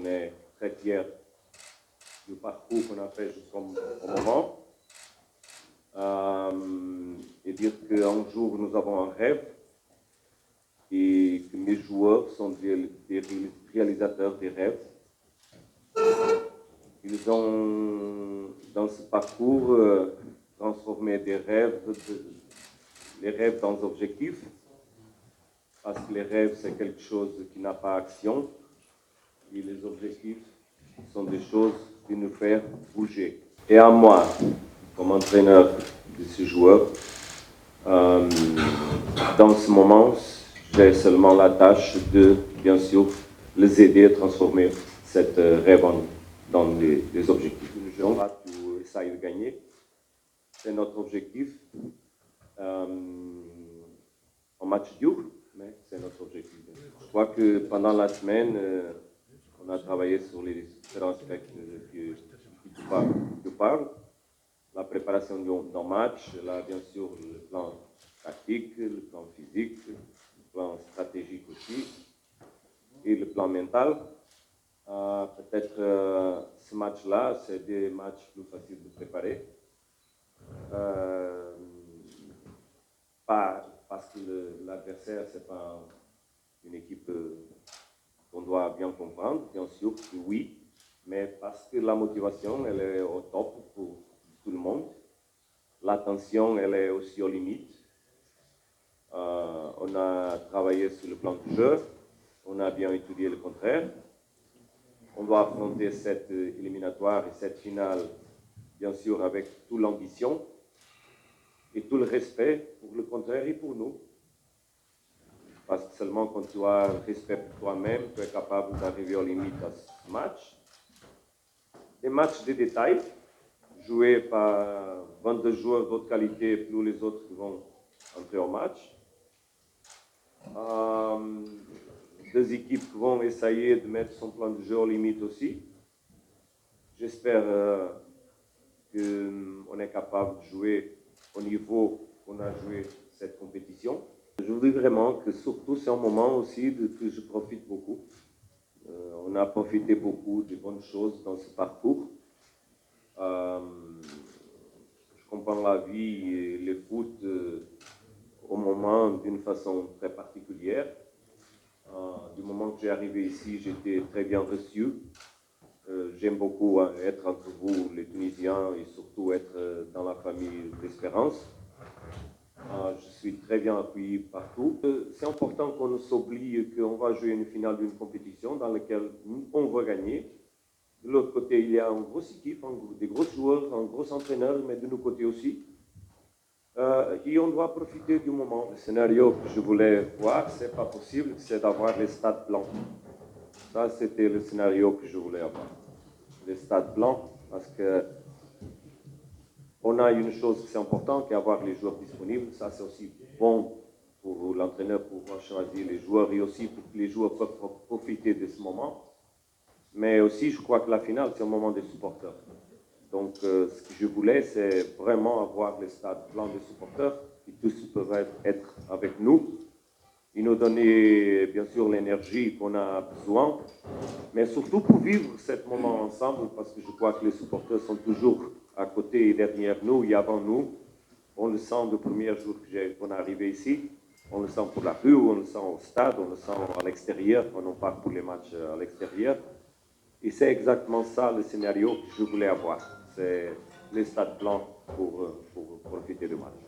qu'on est très fiers du parcours qu'on a fait jusqu'au moment. Et dire qu'un jour, nous avons un rêve et que mes joueurs sont des réalisateurs des rêves. Ils ont, dans ce parcours, transformé les rêves dans des objectifs, parce que les rêves, c'est quelque chose qui n'a pas action, et les objectifs sont des choses qui nous font bouger. Et à moi, comme entraîneur de ces joueurs, dans ce moment, j'ai seulement la tâche de, bien sûr, les aider à transformer cette rêve dans des objectifs. On va tout essayer de gagner. C'est notre objectif. Un match dur, mais c'est notre objectif. Je crois que pendant la semaine, on a travaillé sur les différents aspects que tu parles. La préparation d'un match, là, bien sûr, le plan tactique, le plan physique, le plan stratégique aussi, et le plan mental. Peut-être ce match-là, c'est des matchs plus faciles de préparer. Pas parce que l'adversaire, ce n'est pas une équipe qu'on doit bien comprendre, bien sûr que oui, mais parce que la motivation, elle est au top pour tout le monde. L'attention, elle est aussi aux limites. On a travaillé sur le plan du jeu, on a bien étudié le contraire. On doit affronter cette éliminatoire et cette finale, bien sûr, avec toute l'ambition et tout le respect pour le contraire et pour nous. Parce que seulement quand tu as respect pour toi-même, tu es capable d'arriver aux limites à ce match. Des matchs de détail, joués par 22 joueurs d'autres qualités, plus les autres qui vont entrer au match. Deux équipes qui vont essayer de mettre son plan de jeu aux limites aussi. J'espère qu'on est capable de jouer au niveau qu'on a joué cette compétition. Je vous dis vraiment que surtout c'est un moment aussi que je profite beaucoup. On a profité beaucoup de bonnes choses dans ce parcours. Je comprends la vie et le foot au moment d'une façon très particulière. Du moment que j'ai arrivé ici, j'étais très bien reçu. J'aime beaucoup être entre vous, les Tunisiens, et surtout être dans la famille d'Espérance. Je suis très bien accueilli partout. C'est important qu'on ne s'oublie qu'on va jouer une finale d'une compétition dans laquelle on va gagner. De l'autre côté, il y a une grosse équipe, des gros joueurs, un gros entraîneur, mais de nos côtés aussi. Et on doit profiter du moment. Le scénario que je voulais voir, c'est pas possible, c'est d'avoir les stades blancs. Ça, c'était le scénario que je voulais avoir. Les stades blancs, parce que on a une chose qui est importante, qui est avoir les joueurs disponibles. Ça, c'est aussi bon pour l'entraîneur pour choisir les joueurs et aussi pour que les joueurs peuvent profiter de ce moment. Mais aussi, je crois que la finale, c'est un moment des supporters. Donc, ce que je voulais, c'est vraiment avoir les stades blancs des supporters, qui tous peuvent être avec nous, et nous donner, bien sûr, l'énergie qu'on a besoin, mais surtout pour vivre ce moment ensemble, parce que je crois que les supporters sont toujours à côté et derrière nous et avant nous. On le sent le premier jour qu'on est arrivé ici, on le sent pour la rue, on le sent au stade, on le sent à l'extérieur, quand on part pour les matchs à l'extérieur. Et c'est exactement ça le scénario que je voulais avoir. C'est les stades blancs pour profiter du match.